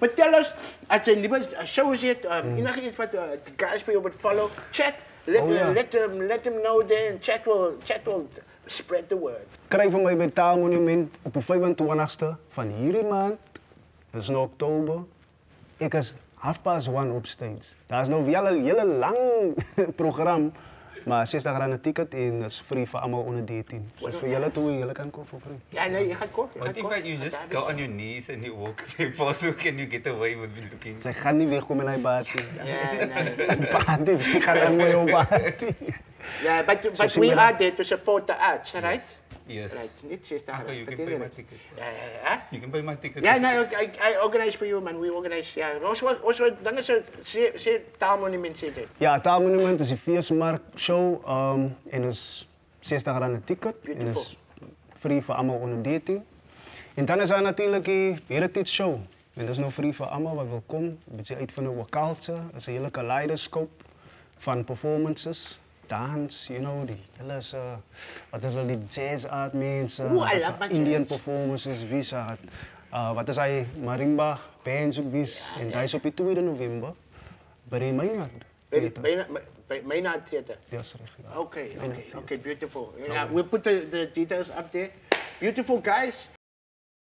Vertel ons, als je liever show zit, iets wat de guys voor je wilt follow, chat. Let them know there and chat will spread the word. Krijg van mij bij Taalmonument op de 25e van hierdie maand. Dat is nu oktober. Ik is 1:30 op stage. Dat is nou wel een hele lang programma. Maar 60 rand een ticket en dat is free voor allemaal onder 13. Dus voor jullie toe, jullie kan kopen voor free. Ja, nee, je gaat kopen. What if you just go on your knees and you walk so can you get away with looking? Zij gaan niet wegkomen naar party. Ja, nee. Party, ze gaan naar mooie party. Yeah, but we are there to support the arts, right? Yes. Right. Niet 60 Uncle, you can pay my ticket. Ja. You can pay my ticket. Yeah, no, I organize for you, man. We organize, ja. Also, dan is het zeer Taalmonument zitten. Ja, Taalmonument is een 4 mark show en is 60 rand een ticket. En is free voor allemaal onder 13. En dan is er natuurlijk een heritage show. En dat is nog free voor allemaal wat wil komen. Een beetje uit van de culture. Dat is een hele kaleidoscoop van performances. Dans, you know, die hele, wat is wel die jazz art mensen, Indian performances, visa, wat is hij, marimba, bands ook vis, en dat is op de 2 november, bij Maynard. Maynard Theater? Yes, right. Okay, beautiful. Yeah, we'll put the details up there. Beautiful guys.